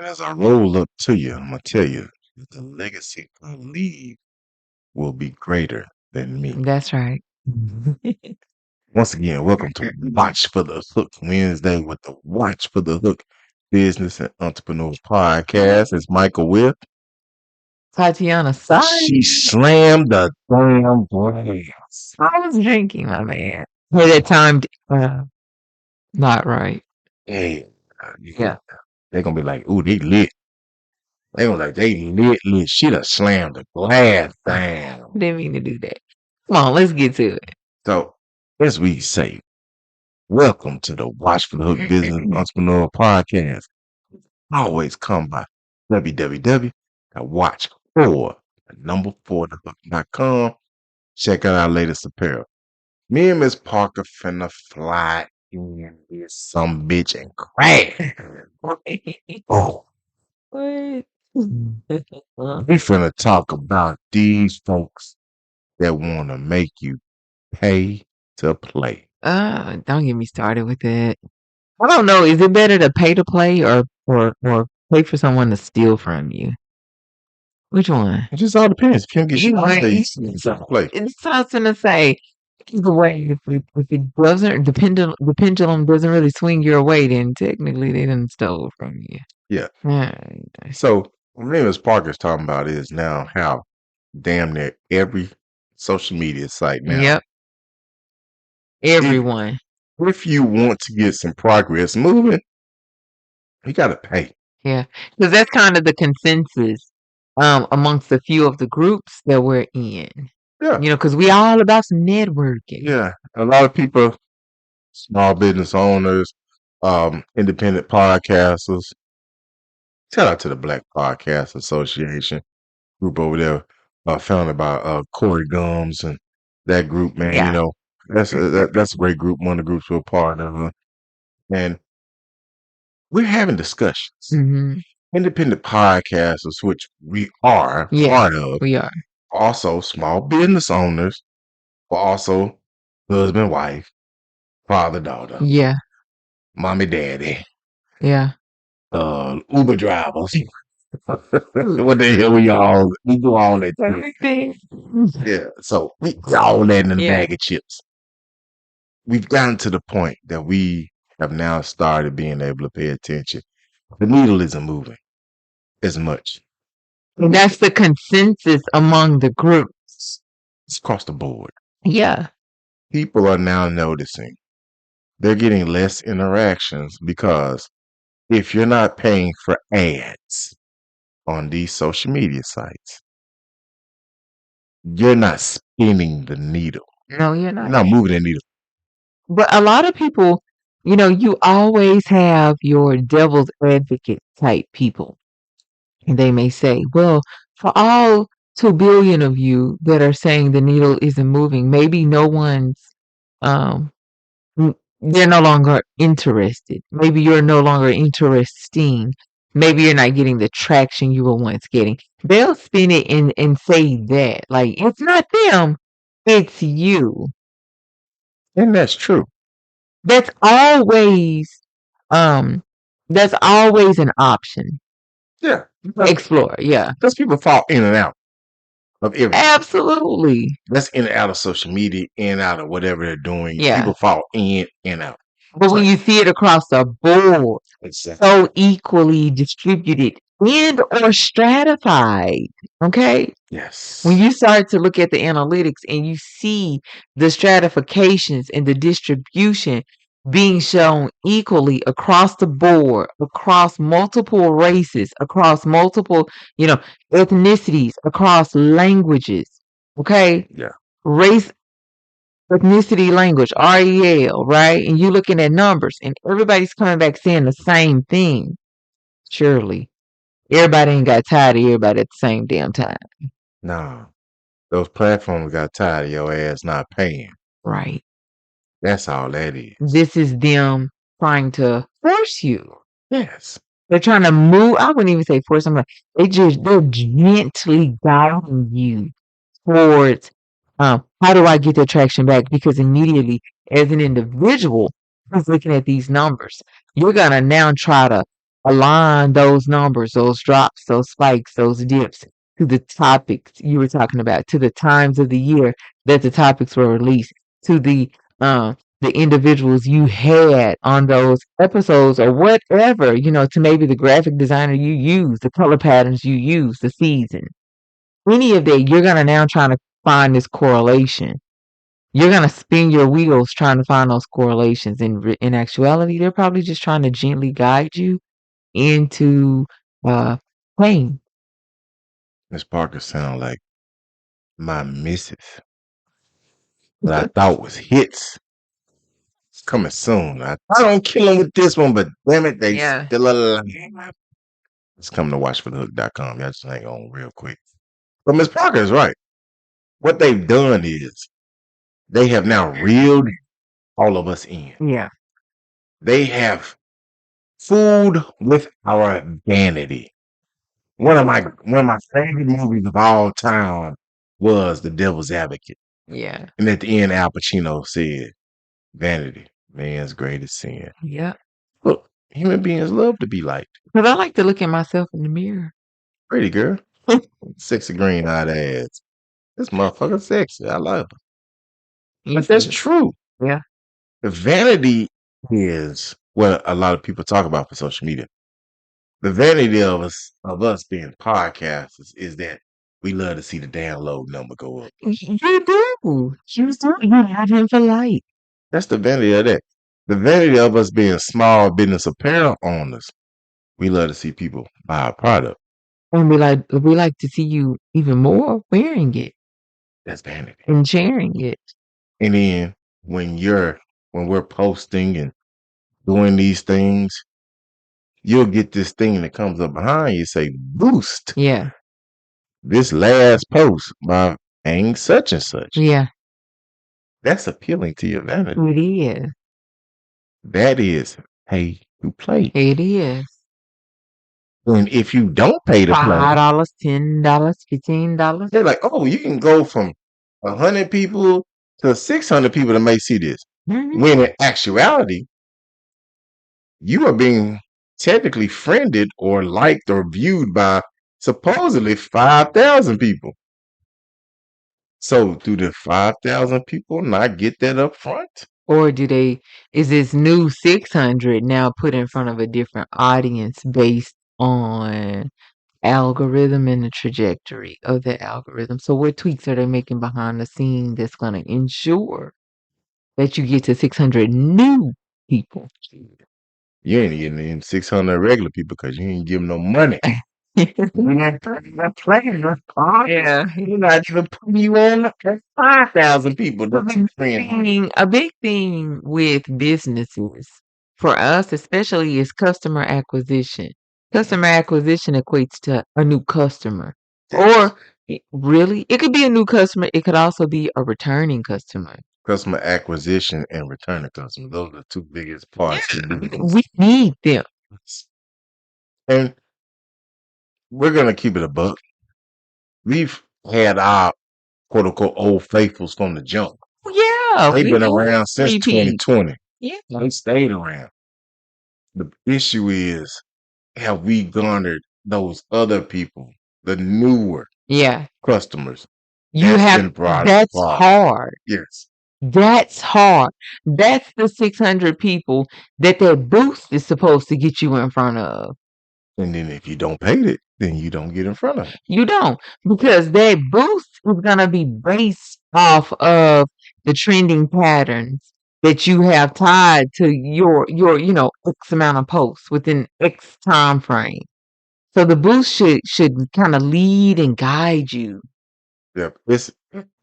As I roll up to you, I'm gonna tell you the legacy I leave will be greater than me. That's right. Once again, welcome to Watch for the Hook Wednesday with the Watch for the Hook Business and Entrepreneurs Podcast. It's Michael Whip. Tatiana, sorry. She slammed the damn glass. I was drinking, my man. Hey, that timed not right. Hey, Yeah. they're gonna be like, ooh, they lit. They gonna like they lit. She done slammed the glass down. Didn't mean to do that. Come on, let's get to it. So, as we say, welcome to the Watch for the Hook Business and Entrepreneur Podcast. Always come by www.watch4thehook.com. Check out our latest apparel. Me and Miss Parker finna fly in this some bitch and crash. Oh, What? we finna talk about these folks that wanna make you pay to play. Don't get me started with that. I don't know. Is it better to pay to play or pay for someone to steal from you? Which one? It just all depends. If you can get You shit, know, you can play. it's what I was gonna say. Either way, if it doesn't, the pendulum doesn't really swing your way, then technically they didn't stole from you. Yeah. Right. So what me and Miss Parker's talking about is now how damn near every social media site now. Yep. Everyone. If you want to get some progress moving, you gotta pay. Yeah, because that's kind of the consensus amongst a few of the groups that we're in. Yeah. You know, because we all about some networking. Yeah. A lot of people, small business owners, independent podcasters. Shout out to the Black Podcast Association group over there, founded by Corey Gums and that group, man. Yeah. You know, that's a great group. One of the groups we're a part of, and we're having discussions. Mm-hmm. Independent podcasters, which we are part of, We are. also small business owners, but also husband, wife, father, daughter, Yeah. mommy, daddy, Yeah. Uber drivers. What the hell we do all that. Everything. Yeah, so we all that in a Yeah. bag of chips. We've gotten to the point that we have now started being able to pay attention. The needle isn't moving as much. And that's the consensus among the groups. It's across the board. Yeah. People are now noticing they're getting less interactions because if you're not paying for ads on these social media sites, you're not spinning the needle. No, you're not. You're not moving the needle. But a lot of people, you know, you always have your devil's advocate type people. And they may say, well, for all 2 billion of you that are saying the needle isn't moving, maybe no one's, they're no longer interested. Maybe you're no longer interesting. Maybe you're not getting the traction you were once getting. They'll spin it and say that. Like, it's not them, it's you. And that's true. That's always an option. Yeah. Explore, yeah. Because people fall in and out of everything. Absolutely. That's in and out of social media, in and out of whatever they're doing. Yeah. People fall in and out. But when you see it across the board, Exactly. so equally distributed and or stratified, okay? Yes. When you start to look at the analytics and you see the stratifications and the distribution being shown equally across the board, across multiple races, across multiple, ethnicities, across languages, okay? Yeah. Race, ethnicity, language, REL, right? And you looking at numbers and everybody's coming back saying the same thing. Surely. Everybody ain't got tired of everybody at the same damn time. No. Those platforms got tired of your ass not paying. Right. That's all that is. This is them trying to force you. Yes. They're trying to move. I wouldn't even say force them. They're gently guiding you towards how do I get the traction back? Because immediately, as an individual who's looking at these numbers, you're gonna now try to align those numbers, those drops, those spikes, those dips to the topics you were talking about, to the times of the year that the topics were released, to the individuals you had on those episodes or whatever, to maybe the graphic designer you use, the color patterns you use, the season. Any of that, you're gonna now trying to find this correlation. You're gonna spin your wheels trying to find those correlations. In actuality, they're probably just trying to gently guide you into pain. Miss Parker sound like my missus. What I thought was hits. It's coming soon. I don't kill them with this one, but damn it, they Yeah. still alive. It's coming to watchforthehook.com. Y'all just hang on real quick. But Miss Parker is right. What they've done is they have now reeled all of us in. Yeah. They have fooled with our vanity. One of my favorite movies of all time was The Devil's Advocate. Yeah. And at the end, Al Pacino said, "Vanity, man's greatest sin." Yeah. Look, human beings love to be liked. Because I like to look at myself in the mirror. Pretty girl. Sexy green-eyed ass. This motherfucker sexy. I love her. But that's true. Yeah. The vanity is what a lot of people talk about for social media. The vanity of us being podcasters is that we love to see the download number go up. You do. You do. You have him for light. That's the vanity of that. The vanity of us being small business apparel owners. We love to see people buy our product. And we like to see you even more wearing it That's vanity. and sharing it. And then when we're posting and doing these things, you'll get this thing that comes up behind you say boost. Yeah. This last post by Ang such and such. Yeah. That's appealing to your vanity. It is. That is pay to play. It is. And if you don't pay to play, $5, $10, $15. they're like, oh, you can go from 100 people to 600 people that may see this. Mhm. When in actuality, you are being technically friended or liked or viewed by supposedly 5,000 people. So do the 5,000 people not get that up front? Or is this new 600 now put in front of a different audience based on algorithm and the trajectory of the algorithm? So what tweaks are they making behind the scene that's going to ensure that you get to 600 new people? You ain't getting in 600 regular people because you ain't give them no money. You're not playing. Yeah. You're not even putting you on 5,000 people. A big thing with businesses for us, especially, is customer acquisition. Customer acquisition equates to a new customer. Or really, it could be a new customer. It could also be a returning customer. Customer acquisition and returning customer. Those are the two biggest parts. We need them. And we're going to keep it a buck. We've had our quote unquote old faithfuls from the jump. Yeah. They've been around since repeat. 2020. Yeah. They stayed around. The issue is, have we garnered those other people, the newer Yeah. customers? You That's have been brought that's apart. hard. Yes. That's hard. That's the 600 people that boost is supposed to get you in front of. And then if you don't pay it, then you don't get in front of it. You don't, because that boost is gonna be based off of the trending patterns that you have tied to your X amount of posts within X time frame. So the boost should kind of lead and guide you. Yep. It's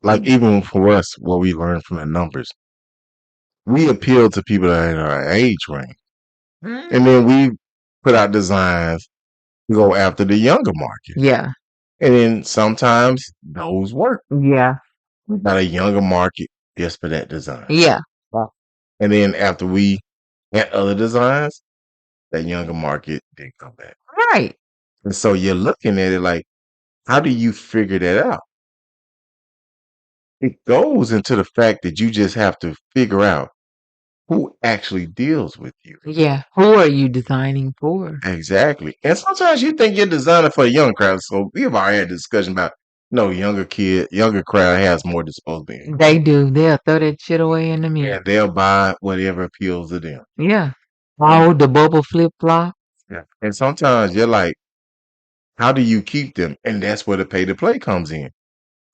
like even for us, what we learned from the numbers, we appeal to people that are in our age range. And then we put out designs to go after the younger market. Yeah. And then sometimes those work. Yeah. Got a younger market just for that design. Yeah. And then after we had other designs, that younger market didn't come back. Right. And so you're looking at it like, how do you figure that out? It goes into the fact that you just have to figure out who actually deals with you. Yeah. Who are you designing for? Exactly. And sometimes you think you're designing for a young crowd. So we've already had a discussion about younger crowd has more disposable income. They do. They'll throw that shit away in a minute. And they'll buy whatever appeals to them. Yeah. Oh, the bubble flip flop. Yeah. And sometimes you're like, how do you keep them? And that's where the pay to play comes in.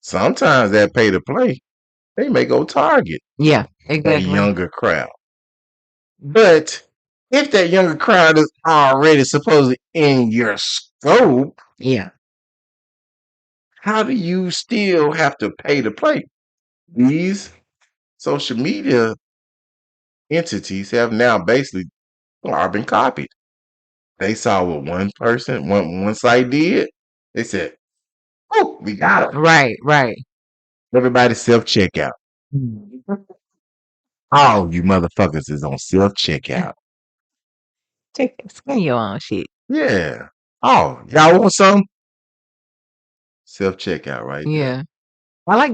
Sometimes that pay to play, they may go target Yeah, a exactly. younger crowd. But if that younger crowd is already supposedly in your scope, Yeah. how do you still have to pay to play? These social media entities have now basically carbon copied. They saw what one site did. They said, "Oh, we got it." Right, right. Everybody self checkout. All you motherfuckers is on self checkout. Scan your own shit. Yeah. Oh, y'all want some? Self checkout right there. Yeah.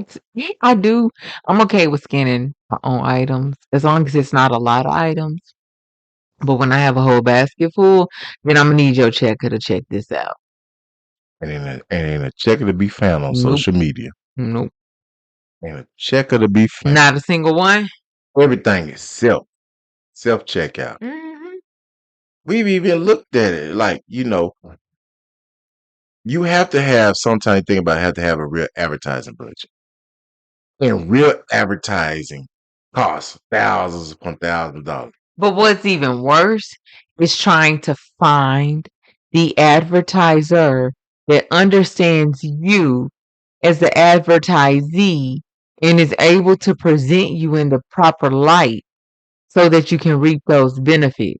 I do. I'm okay with scanning my own items as long as it's not a lot of items. But when I have a whole basket full, then I'm gonna need your checker to check this out. And a checker to be found on Nope. social media. Nope. And a checker to be found. Not a single one. Everything is self checkout. Hmm. We've even looked at it like, you have to have sometimes think about have to have a real advertising budget. And real advertising costs thousands upon thousands of dollars. But what's even worse is trying to find the advertiser that understands you as the advertisee and is able to present you in the proper light so that you can reap those benefits.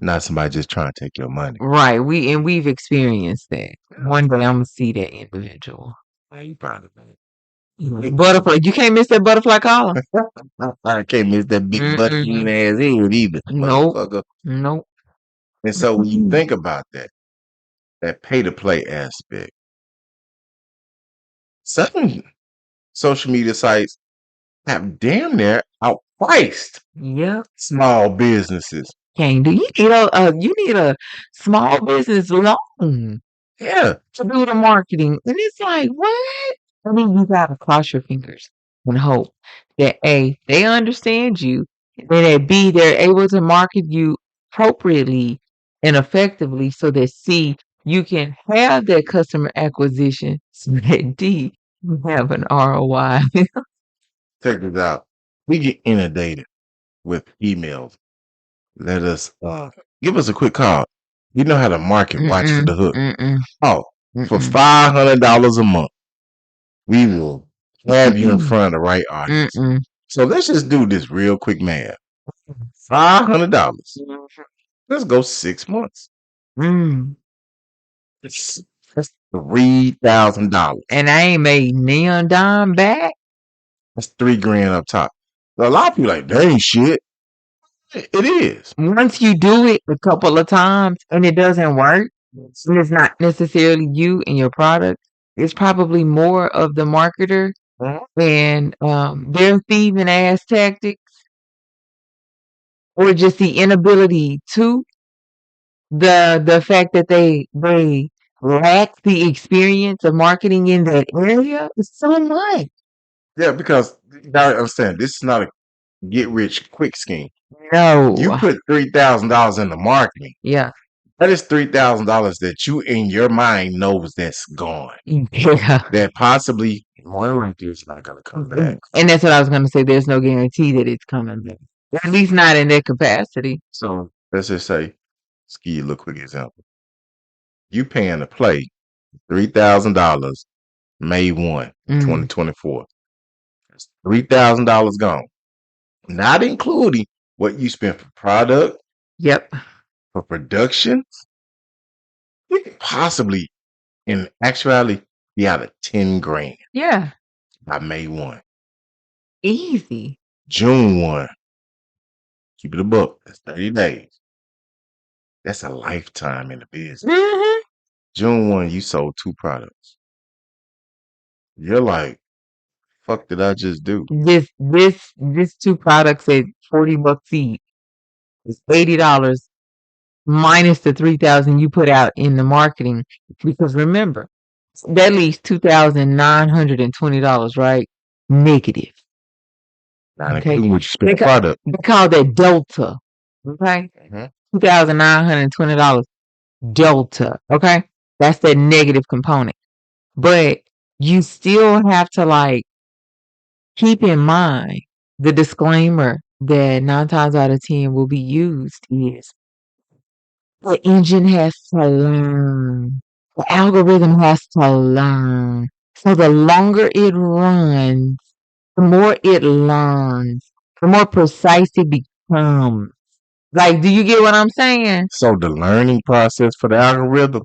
Not somebody just trying to take your money. Right. We've experienced that. One day I'm gonna see that individual. You probably Butterfly. You can't miss that butterfly collar. I can't miss that big butt eating ass head either. Nope. Motherfucker. Nope. And so when you think about that pay to play aspect, some social media sites have damn near outpriced Yep. small businesses. Can't do. You need a small business loan Yeah. to do the marketing, and it's like what? I mean, you gotta cross your fingers and hope that A, they understand you, and that B, they're able to market you appropriately and effectively so that C, you can have that customer acquisition so that D, you have an ROI. Check this out. We get inundated with emails. Let us give us a quick call. You know how to market Watch for the Hook. Oh, for $500 a month, we will have you in front of the right audience. So let's just do this real quick math. $500. Let's go 6 months. That's $3,000. And I ain't made neon dime back. That's $3,000 up top. So a lot of people like, dang shit. It is. Once you do it a couple of times and it doesn't work, and it's not necessarily you and your product, it's probably more of the marketer and their thieving ass tactics, or just the inability to the fact that they lack the experience of marketing in that area is so much. Yeah, because you gotta understand, this is not a get rich quick scheme. No. You put $3,000 into marketing. Yeah. That is $3,000 that you in your mind knows that's gone. Yeah. That possibly more likely it's not gonna come back. And that's what I was gonna say. There's no guarantee that it's coming back. At least not in that capacity. So let's just say, let's give you a little quick example. You paying to play $3,000 May 1, 2024. That's $3,000 gone. Not including what you spent for product, Yep. for production. You could possibly, in actuality, be out of 10 grand Yeah. by May 1. Easy. June 1. Keep it a buck. That's 30 days. That's a lifetime in the business. June 1, you sold 2 products. You're like, fuck did I just do? This two products at $40 each. It's $80 minus the $3,000 you put out in the marketing. Because remember, that leaves $2,920, right? Negative. Not Okay. including what you spent on product. They call that delta. Okay. $2,920 delta. Okay. That's that negative component. But you still have to like keep in mind the disclaimer that 9 times out of 10 will be used is the engine has to learn. The algorithm has to learn. So the longer it runs, the more it learns, the more precise it becomes. Like, do you get what I'm saying? So the learning process for the algorithm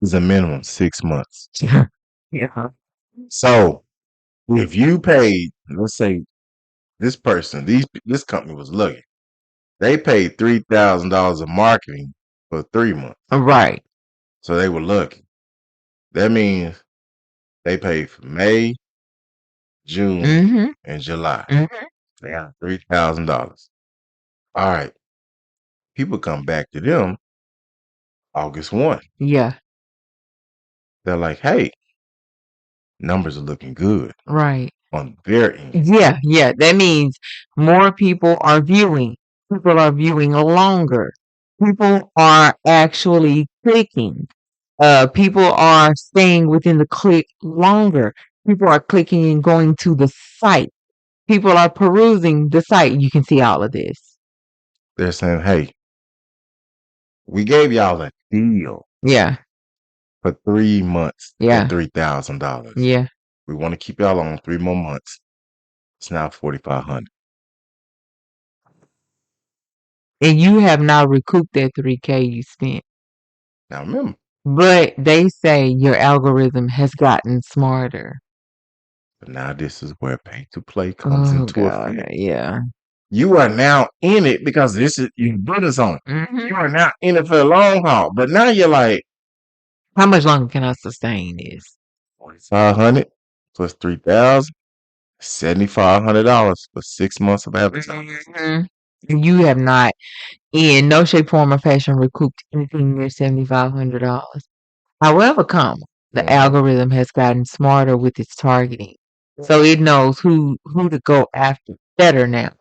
is a minimum 6 months. Yeah. So if you paid, let's say this person, this company was lucky. They paid $3,000 of marketing for 3 months. Right. So they were lucky. That means they paid for May, June, Mm-hmm. and July. Mm-hmm. They got $3,000. All right. People come back to them August 1. Yeah. They're like, hey, numbers are looking good Right. on their end. Yeah. Yeah. That means more people are viewing. People are viewing longer. People are actually clicking. People are staying within the click longer. People are clicking and going to the site. People are perusing the site. You can see all of this. They're saying, hey, we gave y'all a deal Yeah. for 3 months Yeah. at $3,000. Yeah. We want to keep y'all on 3 more months. It's now $4,500. And you have now recouped that $3,000 you spent. Now remember, But they say your algorithm has gotten smarter. but now this is where pay to play comes Oh into God. effect. Yeah. You are now in it because this is your business on it. Mm-hmm. You are now in it for the long haul. But now you're like, How much longer can I sustain this? $4,500 plus $3,000, $7,500 for 6 months of advertising. Mm-hmm. You have not, in no shape, form, or fashion, recouped anything near $7,500. However, the Mhm. algorithm has gotten smarter with its targeting, so it knows who to go after better now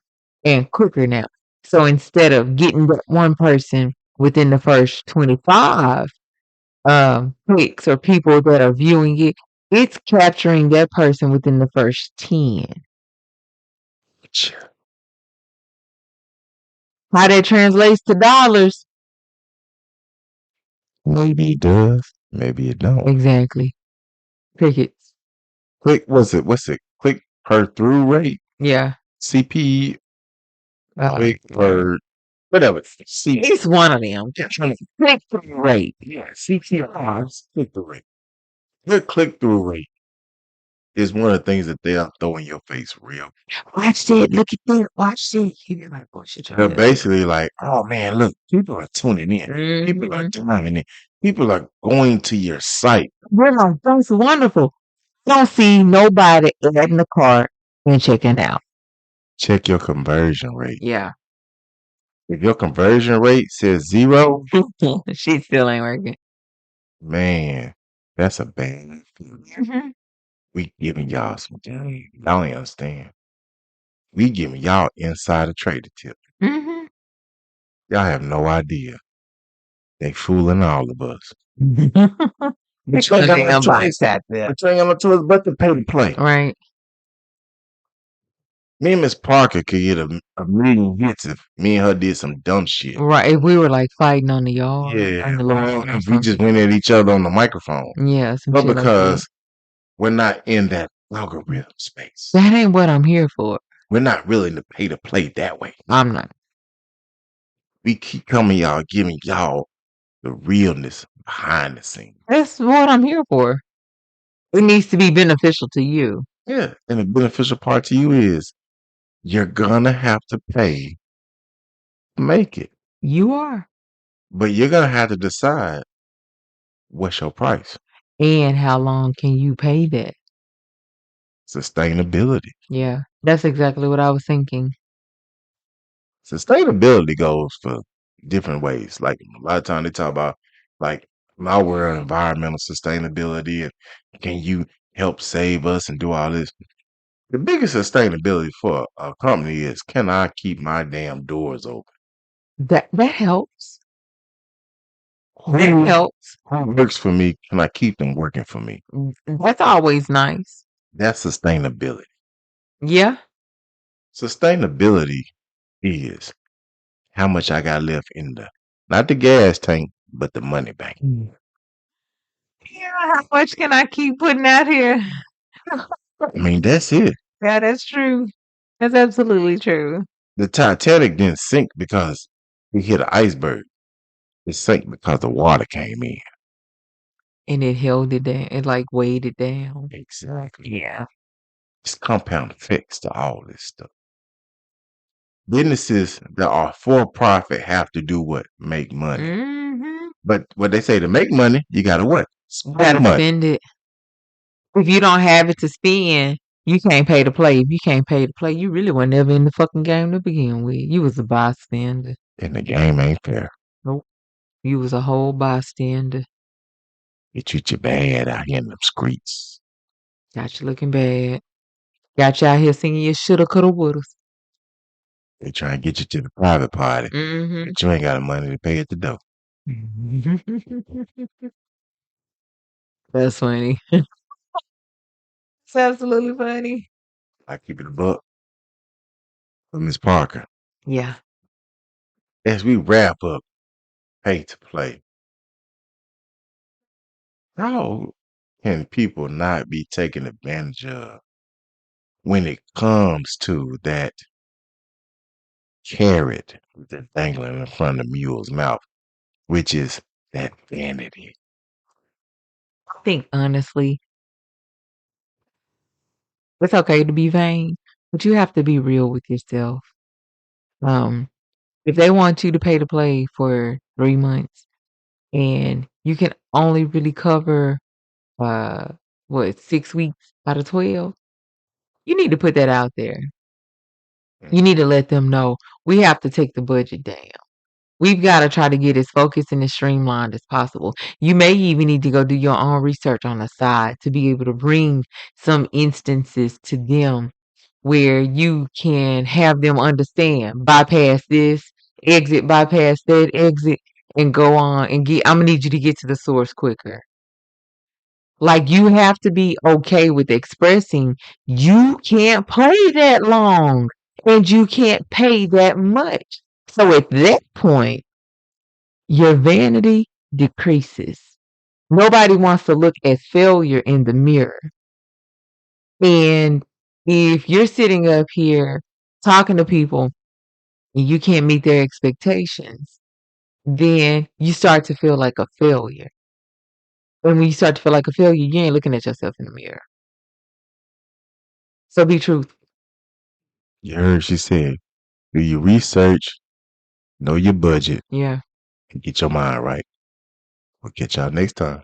and quicker now. So instead of getting that one person within the first 25 clicks or people that are viewing it, it's capturing that person within the first 10. How that translates to dollars? Maybe it does. Maybe it don't. Exactly. Crickets. Click, what's it? Click per through rate? Yeah. CP, Uh, click per, whatever. C, It's one of them. Click through rate. yeah, CTR, click through rate. Good click through rate is one of the things that they'll throw in your face real. Watch it. Look at that. Watch it. You're like, oh, shit. They're basically like, oh man, look, people are tuning in. People are diving in. People are going to your site. We're like, that's wonderful. Don't see nobody adding the cart and checking out. Check your conversion rate. Yeah. If your conversion rate says 0, She still ain't working. man, that's a bad feeling. Mm-hmm. We giving y'all some game. Y'all ain't understand. We giving y'all insider trader tip. Mm-hmm. Y'all have no idea. They fooling all of us. But you ain't got no choice. But you ain't got no choice but to pay to play. Right. Me and Miss Parker could get a million hits if me and her did some dumb shit. Right. If we were like fighting on the yard. Yeah. On the Well, lawn or if we just something. went at each other on the microphone. Yeah. Some But shit like that. because we're not in that algorithm space. That ain't what I'm here for. We're not willing to pay to play that way. I'm not. We keep coming y'all, giving y'all the realness behind the scenes. That's what I'm here for. It needs to be beneficial to you. Yeah. And the beneficial part to you is you're gonna have to pay to make it. You are. But you're gonna have to decide what's your price. And how long can you pay that? Sustainability. Yeah, that's exactly what I was thinking. Sustainability goes for different ways. Like a lot of time they talk about like my world, environmental sustainability, and can you help save us and do all this? The biggest sustainability for a company is can I keep my damn doors open? That helps. That Who helps. who works for me? Can I keep them working for me? That's always nice. That's sustainability. Yeah. Sustainability is how much I got left in the not the gas tank, but the money bank. Yeah, how much can I keep putting out here? I mean, that's it. Yeah, that's true. That's absolutely true. The Titanic didn't sink because it hit an iceberg. It sank because the water came in. And it held it down. It like weighed it down. Exactly. Yeah. It's compound effects to all this stuff. Businesses that are for profit have to do what? Make money. Mm-hmm. But what they say to make money, you gotta what? You gotta Spend money. spend it. If you don't have it to spend, you can't pay to play. If you can't pay to play, you really were never in the fucking game to begin with. You was a bystander. And the game ain't fair. Nope. You was a whole bystander. They treat you bad out here in them streets. Got you looking bad. Got you out here singing your shoulda, coulda, woulda. They try and get you to the private party, Mm-hmm. but you ain't got the money to pay at the door. That's funny. It's absolutely funny. I keep it a buck. But Miss Parker, Yeah. as we wrap up pay to play, how can people not be taken advantage of when it comes to that carrot that's dangling in front of the mule's mouth, which is that vanity? I think honestly, it's okay to be vain, but you have to be real with yourself. Um, if they want you to pay to play for 3 months and you can only really cover uh 6 weeks out of 12, you need to put that out there. You need to let them know we have to take the budget down. We've got to try to get as focused and as streamlined as possible. You may even need to go do your own research on the side to be able to bring some instances to them where you can have them understand, bypass this exit, bypass that exit, and go on and I'm gonna need you to get to the source quicker. Like you have to be okay with expressing you can't play that long and you can't pay that much. So at that point, your vanity decreases. Nobody wants to look at failure in the mirror. And if you're sitting up here talking to people and you can't meet their expectations, then you start to feel like a failure. And when you start to feel like a failure, you ain't looking at yourself in the mirror. So be truthful. You heard she said, do your research, know your budget, Yeah. and get your mind right. We'll catch y'all next time.